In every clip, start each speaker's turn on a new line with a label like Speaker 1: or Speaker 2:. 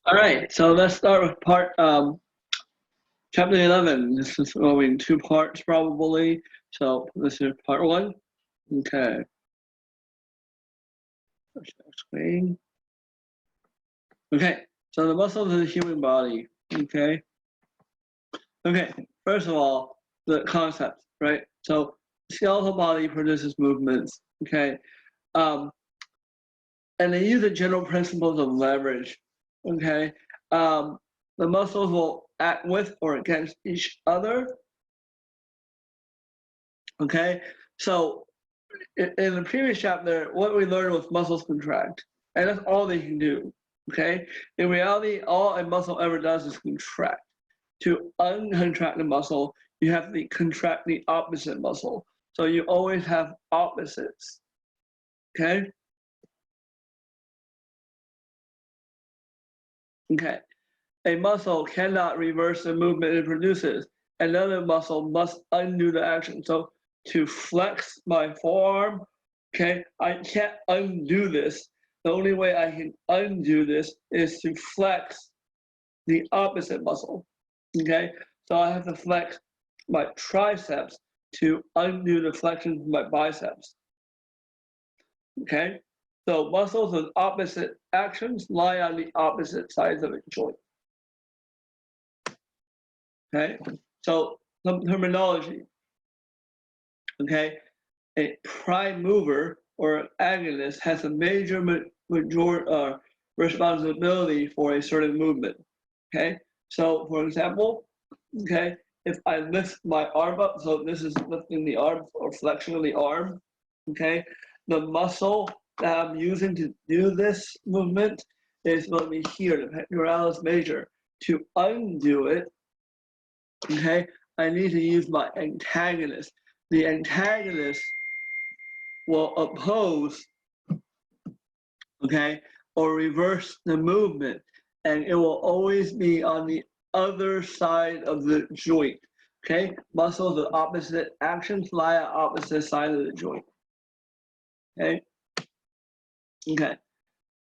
Speaker 1: All right, so let's start with part chapter 11. This is going in two parts probably. So this is part one. Okay. Screen. Okay, so the muscles of the human body. Okay. Okay, first of all, the concept, right? So the skeletal body produces movements. Okay. Um, and they use the general principles of leverage. Okay. Um, the muscles will act with or against each other. Okay, so in the previous chapter, what we learned was muscles contract, and that's all they can do. Okay, in reality, all a muscle ever does is contract. To uncontract the muscle, you have to contract the opposite muscle. So you always have opposites. Okay. Okay. A muscle cannot reverse the movement it produces. Another muscle must undo the action. So to flex my forearm, okay, I can't undo this. The only way I can undo this is to flex the opposite muscle. Okay, so I have to flex my triceps to undo the flexion of my biceps. Okay, so muscles with opposite actions lie on the opposite sides of a joint. Okay, so some terminology. Okay, a prime mover or an agonist has a major responsibility for a certain movement. Okay, so for example, okay, if I lift my arm up, so this is lifting the arm or flexion of the arm. Okay, the muscle that I'm using to do this movement is going to be here, the pectoralis major. To undo it, okay, I need to use my antagonist. The antagonist will oppose, okay, or reverse the movement, and it will always be on the other side of the joint. Okay, muscles with opposite actions lie on opposite side of the joint. Okay, okay.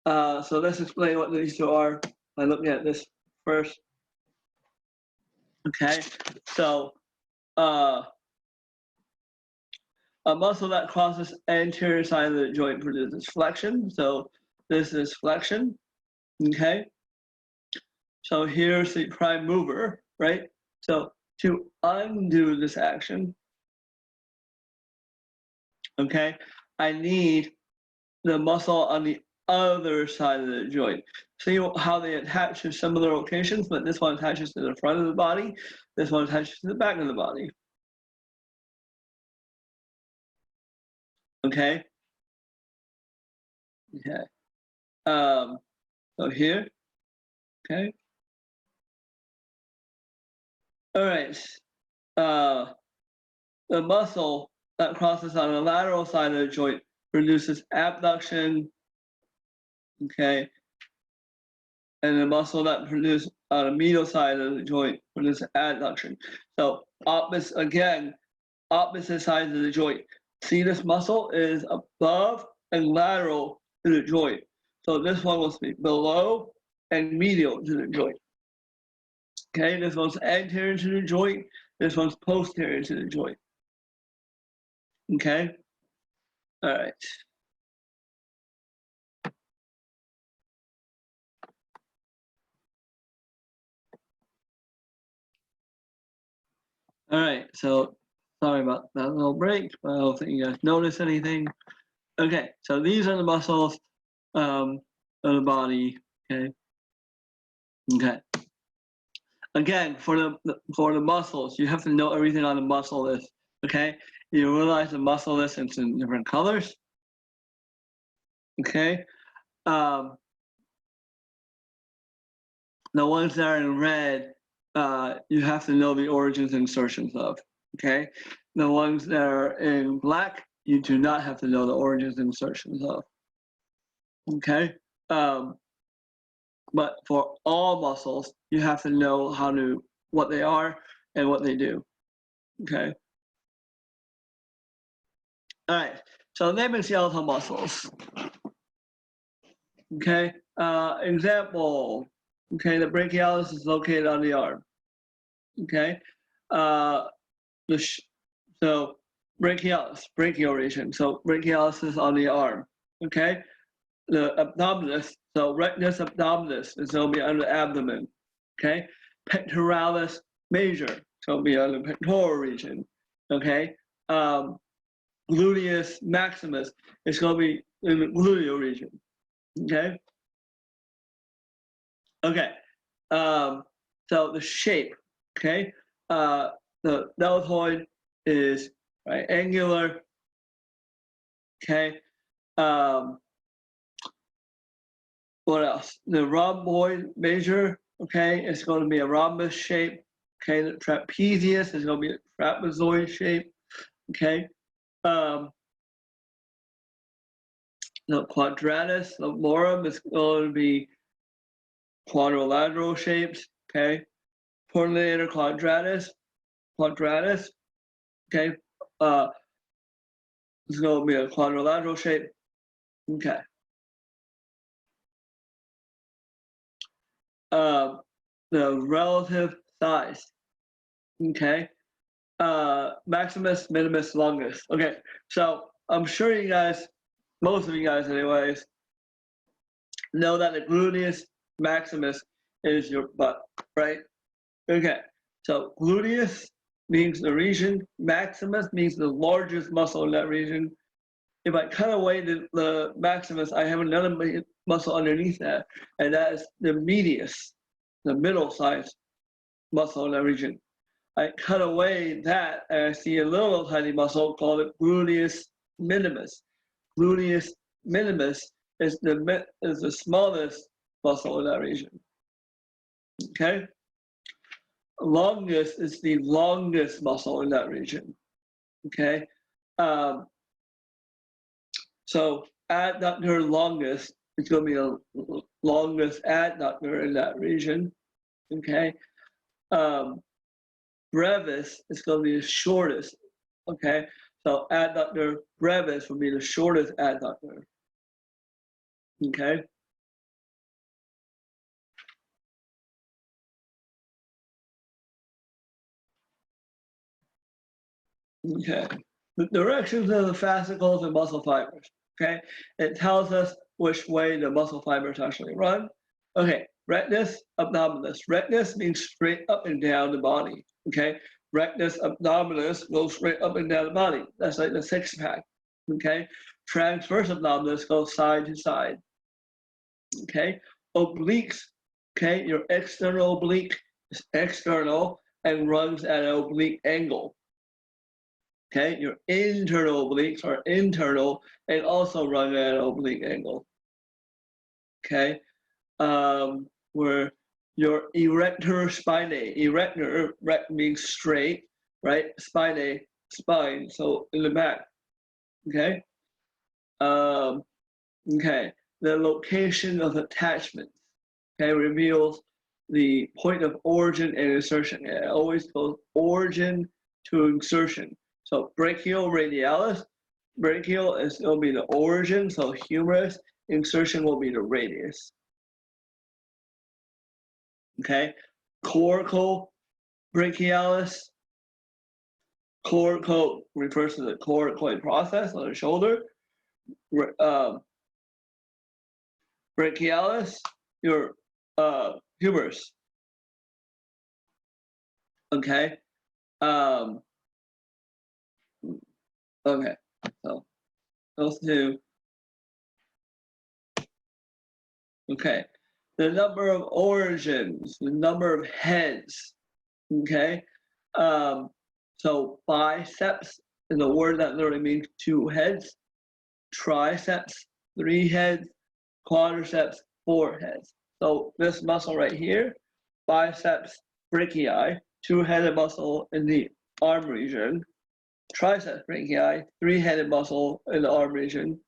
Speaker 1: So let's explain what these two are by looking at this first. Okay, so a muscle that crosses anterior side of the joint produces flexion. So this is flexion. Okay. So here's the prime mover, right? So to undo this action, okay, I need the muscle on the other side of the joint. See how they attach to similar locations, but this one attaches to the front of the body, this one attaches to the back of the body. Okay. Okay. So here, okay. All right. The muscle that crosses on the lateral side of the joint produces abduction, okay, and the muscle that produces on the medial side of the joint produces adduction. So opposite sides of the joint. See, this muscle is above and lateral to the joint. So this one will be below and medial to the joint. Okay, this one's anterior to the joint. This one's posterior to the joint. Okay, all right. All right, so sorry about that little break, but I don't think you guys notice anything. Okay, so these are the muscles of the body. Okay. Okay. Again, for the muscles, you have to know everything on the muscle list. Okay. You realize the muscle list is in different colors. Okay. The ones that are in red, you have to know the origins and insertions of. Okay. The ones that are in black, you do not have to know the origins and insertions of. Okay. But for all muscles, you have to know what they are and what they do. Okay. All right. So naming skeletal muscles. Okay. Example. Okay, the brachialis is located on the arm. Okay, so brachialis, brachial region. So brachialis is on the arm. Okay, the abdominis, so rectus abdominis is going to be on the abdomen. Okay, pectoralis major, so it'll be on the pectoral region. Okay, gluteus maximus is going to be in the gluteal region. Okay. Okay. So the shape. Okay. The deltoid is right angular. Okay. What else? The rhomboid major. Okay, it's going to be a rhombus shape. Okay. The trapezius is going to be a trapezoid shape. Okay. The quadratus laborum is going to be quadrilateral shapes. Okay. Quadrilateral quadratus. Okay. It's going to be a quadrilateral shape. Okay. The relative size. Okay. Maximus, minimus, longus. Okay. So I'm sure you guys, most of you guys anyways, know that the gluteus maximus is your butt, right? Okay. So gluteus means the region. Maximus means the largest muscle in that region. If I cut away the maximus, I have another muscle underneath that, and that is the medius, the middle size muscle in that region. I cut away that, and I see a little tiny muscle called the gluteus minimus. Gluteus minimus is the smallest muscle in that region. Okay. Longus is the longest muscle in that region. Okay. So adductor longus is going to be the longest adductor in that region. Okay. Brevis is going to be the shortest. Okay. So adductor brevis will be the shortest adductor. Okay. Okay. The directions of the fascicles and muscle fibers. Okay. It tells us which way the muscle fibers actually run. Okay. Rectus abdominis. Rectus means straight up and down the body. Okay. Rectus abdominis goes straight up and down the body. That's like the six pack. Okay. Transverse abdominis goes side to side. Okay. Obliques. Okay. Your external oblique is external and runs at an oblique angle. Okay, your internal obliques are internal and also run at an oblique angle. Okay, where your erector spinae, erector means straight, right? Spinae, spine, so in the back. Okay, okay. The location of attachments, okay, reveals the point of origin and insertion. It always goes origin to insertion. So brachial radialis, brachial is will be the origin, so humerus, insertion will be the radius. Okay, coracal brachialis, coracal refers to the coracoid process on the shoulder. Brachialis, your humerus. Okay. Okay, so those two. Okay, the number of origins, the number of heads. Okay, so biceps is a word that literally means two heads. Triceps, three heads. Quadriceps, four heads. So this muscle right here, biceps brachii, two-headed muscle in the arm region. Triceps brachii, three-headed muscle in the arm region.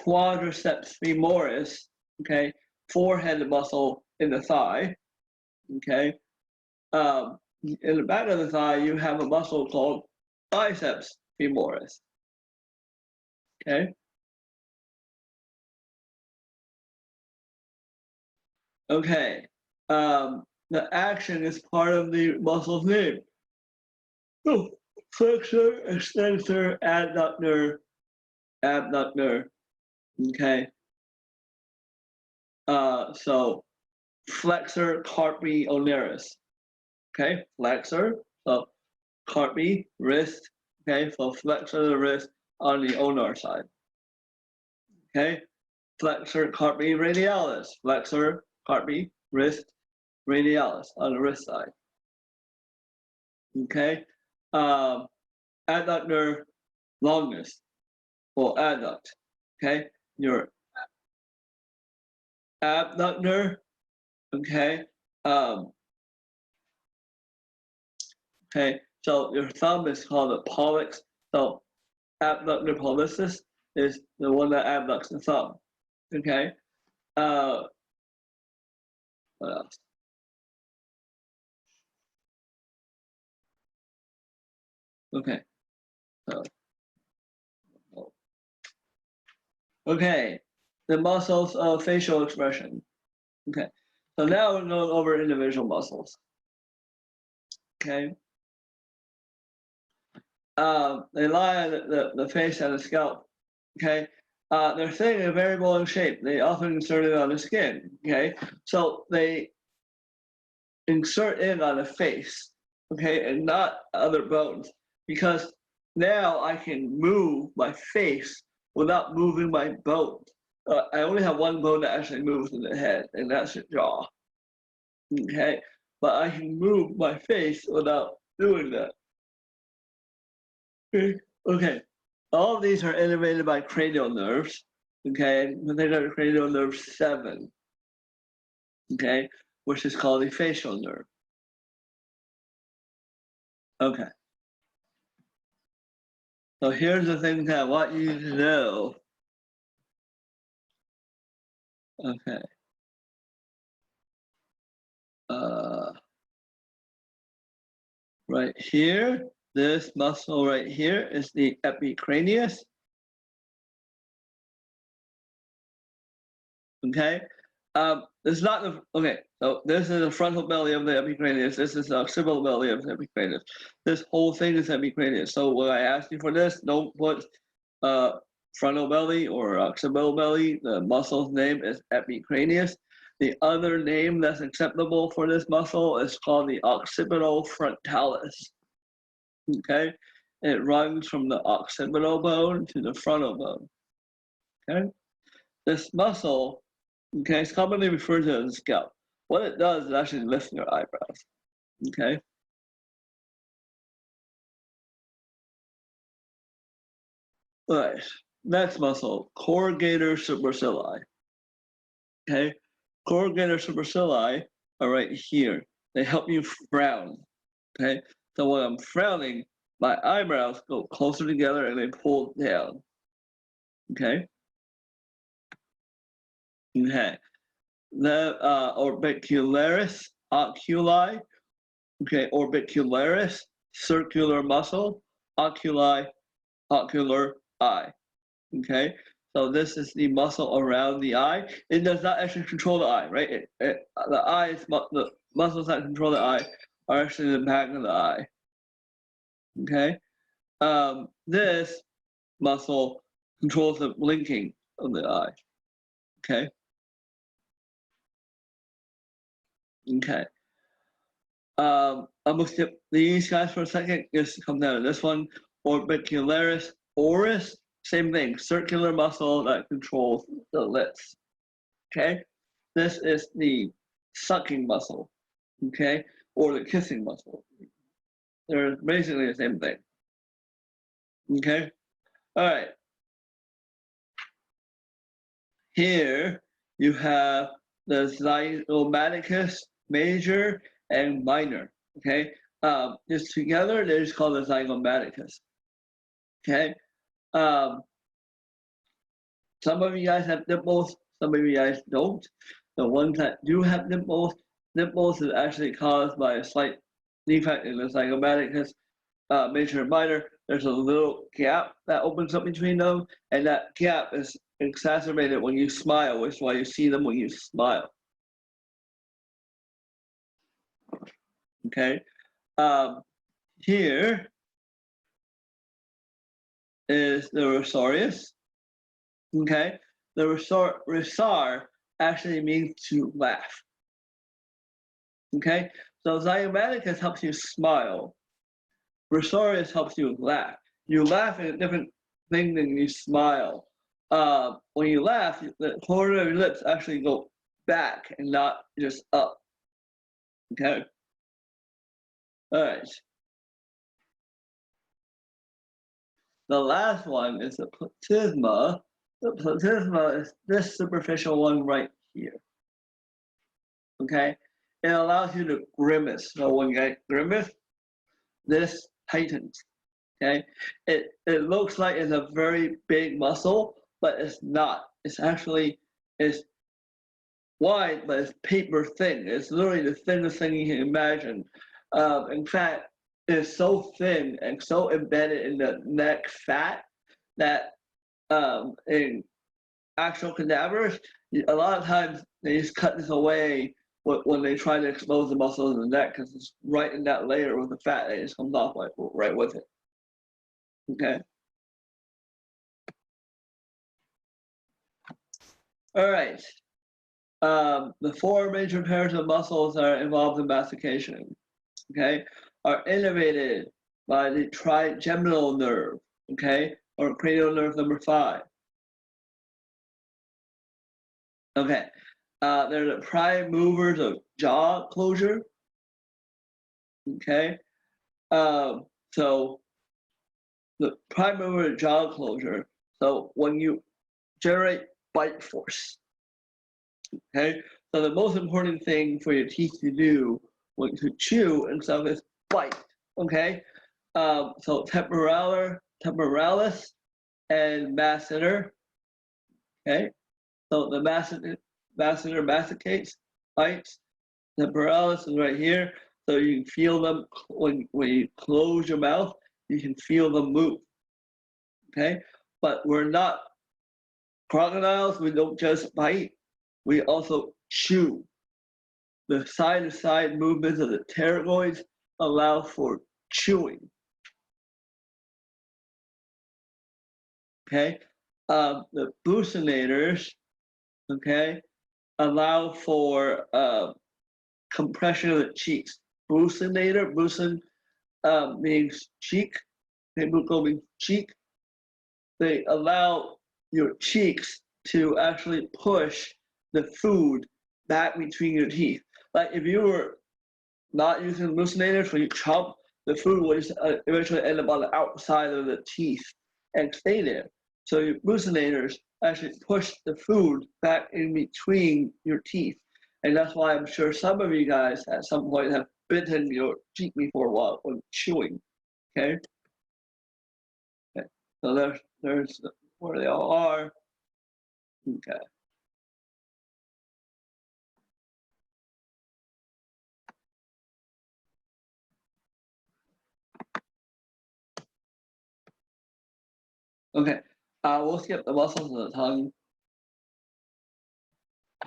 Speaker 1: Quadriceps femoris, okay, four-headed muscle in the thigh, okay. In the back of the thigh, you have a muscle called biceps femoris, okay. Okay, The action is part of the muscle's name. So flexor, extensor, adductor, abductor. Okay. So flexor carpi ulnaris. Okay, flexor. So carpi wrist. Okay, so flexor of the wrist on the ulnar side. Okay, flexor carpi radialis. Flexor carpi wrist radialis on the wrist side. Okay, adductor longus or adduct. Okay, your abductor. Okay, okay. So your thumb is called a pollex. So abductor pollicis is the one that abducts the thumb. Okay. What else? Okay. So, okay. The muscles of facial expression. Okay. So now we're going over individual muscles. Okay. They lie on the face and the scalp. Okay. They're thin and variable in shape. They often insert it on the skin. Okay. So they insert in on the face. Okay, and not other bones, because now I can move my face without moving my bones. I only have one bone that actually moves in the head, and that's the jaw. Okay, but I can move my face without doing that. Okay, all of these are innervated by cranial nerves. Okay, but they are cranial nerve 7. Okay, which is called the facial nerve. Okay. So here's the thing that I want you to know. Okay. Right here, this muscle right here is the epicranius. Okay. It's not the, okay, so this is the frontal belly of the epicranius. This is the occipital belly of the epicranius. This whole thing is epicranius. So when I ask you for this, don't put frontal belly or occipital belly. The muscle's name is epicranius. The other name that's acceptable for this muscle is called the occipital frontalis. Okay, it runs from the occipital bone to the frontal bone. Okay, this muscle, okay, is commonly referred to as the scalp. What it does is actually lift your eyebrows. Okay. All right. Next muscle, corrugator supercilii. Okay, corrugator supercilii are right here. They help you frown. Okay, so when I'm frowning, my eyebrows go closer together and they pull down. Okay. Okay. The orbicularis oculi. Okay, orbicularis, circular muscle, oculi, ocular eye. Okay, so this is the muscle around the eye. It does not actually control the eye, right? The eyes, the muscles that control the eye are actually in the back of the eye. Okay, this muscle controls the blinking of the eye. Okay. Okay. I'm gonna skip these guys for a second. Just come down to this one, orbicularis oris. Same thing, circular muscle that controls the lips. Okay, this is the sucking muscle. Okay, or the kissing muscle. They're basically the same thing. Okay, all right. Here you have the zygomaticus major and minor. Okay, just together they're just called the zygomaticus. Okay, some of you guys have nipples, some of you guys don't. The ones that do have nipples is actually caused by a slight defect in the zygomaticus major and minor. There's a little gap that opens up between them, and that gap is exacerbated when you smile, which is why you see them when you smile. Okay. Here is the rosarius. Okay. The rosar actually means to laugh. Okay. So zygomaticus helps you smile. Rosarius helps you laugh. You laugh at a different thing than you smile. When you laugh, the corner of your lips actually go back and not just up. Okay. All right. The last one is the platysma. The platysma is this superficial one right here. Okay. It allows you to grimace. So when you get grimace, this tightens. Okay. It looks like it's a very big muscle, but it's not. It's actually it's wide, but it's paper thin. It's literally the thinnest thing you can imagine. In fact, it's so thin and so embedded in the neck fat that in actual cadavers, a lot of times they just cut this away when they try to expose the muscles in the neck because it's right in that layer with the fat that just comes off right with it. Okay. All right. The four major pairs of muscles that are involved in mastication, okay, are innervated by the trigeminal nerve, okay, or cranial nerve number 5. Okay, they're the prime movers of jaw closure, okay. So the prime mover of jaw closure, so when you generate bite force, okay, so the most important thing for your teeth to do when to chew and stuff is bite, okay. So temporalis and masseter, okay. So the masseter masticates, bites. Temporalis is right here, so you can feel them when you close your mouth. You can feel them move, okay. But we're not crocodiles. We don't just bite. We also chew. The side-to-side movements of the pterygoids allow for chewing. Okay, the buccinators, okay, allow for compression of the cheeks. Buccinator, buccin means cheek. Buccal means cheek. They allow your cheeks to actually push the food back between your teeth. Like if you were not using buccinators when you chomp, the food would eventually end up on the outside of the teeth and stay there. So your buccinators actually push the food back in between your teeth. And that's why I'm sure some of you guys at some point have bitten your cheek before while when chewing. Okay? Okay. So there's where they all are. Okay. Okay. We'll skip the muscles of the tongue.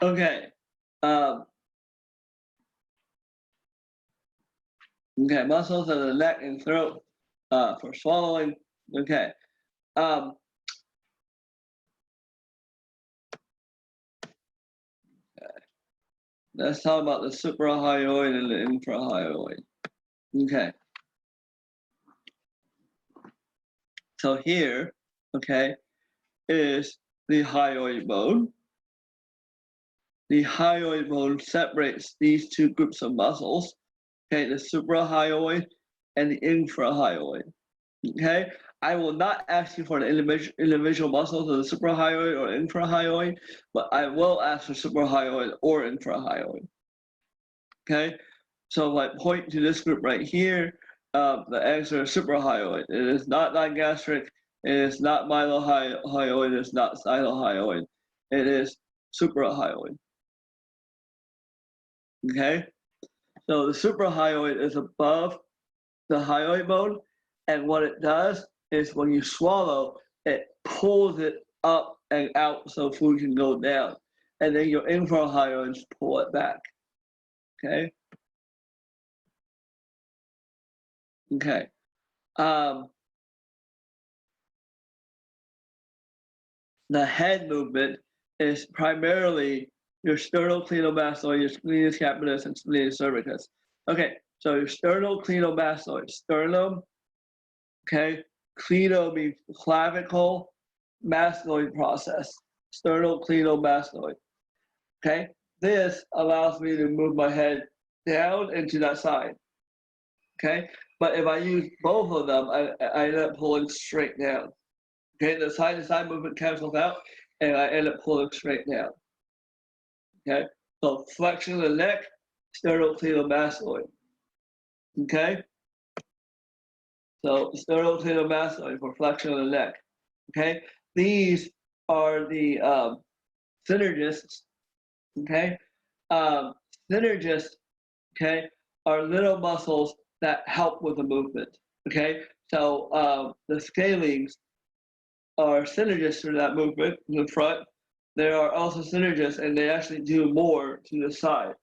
Speaker 1: Okay. Okay, muscles of the neck and throat for swallowing. Okay. Okay. Let's talk about the suprahyoid and the infrahyoid. Okay. So here, okay, is the hyoid bone. The hyoid bone separates these two groups of muscles, okay, the suprahyoid and the infrahyoid. Okay, I will not ask you for the individual muscles of the suprahyoid or infrahyoid, but I will ask for suprahyoid or infrahyoid. Okay, so like point to this group right here, the answer is suprahyoid. It is not digastric, it is not mylohyoid, it is not stylohyoid. It is suprahyoid. Okay, so the suprahyoid is above the hyoid bone, and what it does is when you swallow, it pulls it up and out so food can go down, and then your infrahyoids pull it back. Okay. Okay. The head movement is primarily your sternocleidomastoid, your splenius capitis, and splenius cervicus. Okay, so your sternocleidomastoid, sternum, okay, cleido means clavicle, mastoid process, sternocleidomastoid, okay? This allows me to move my head down and to that side, okay? But if I use both of them, I end up pulling straight down. Okay, the side to side movement cancels out, and I end up pulling straight down. Okay, so flexion of the neck, sternocleidomastoid. Okay, so sternocleidomastoid for flexion of the neck. Okay, these are the synergists. Okay, synergists. Okay, are little muscles that help with the movement. Okay, so the scalenes are synergists for that movement in the front. There are also synergists, and they actually do more to the side.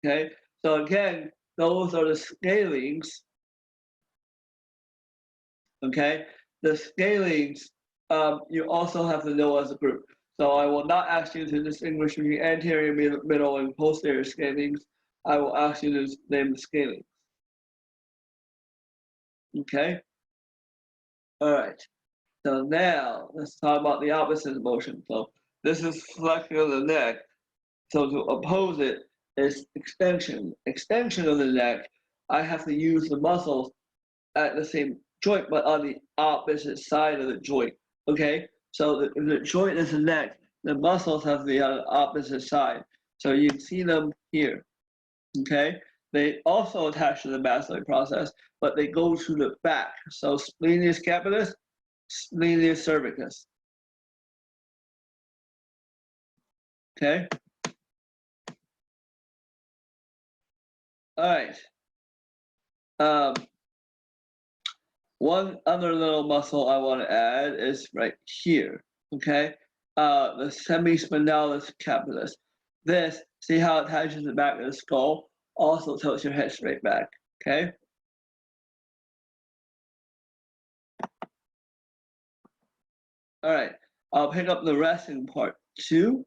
Speaker 1: Okay, so again, those are the scalenes. Okay, the scalenes you also have to know as a group. So I will not ask you to distinguish between anterior, middle, and posterior scalenes. I will ask you to name the scalenes. Okay, all right. So now let's talk about the opposite motion. So this is flexion of the neck. So to oppose it is extension. Extension of the neck, I have to use the muscles at the same joint, but on the opposite side of the joint. Okay, so if the joint is the neck, the muscles have to be on the opposite side. So you can see them here. Okay, they also attach to the mastoid process, but they go to the back. So splenius capitis, splenius cervicus. Okay. All right. One other little muscle I want to add is right here. Okay. The semispinalis capitis. This, see how it attaches the back of the skull, also tilts your head straight back. Okay. All right. I'll pick up the rest in part 2.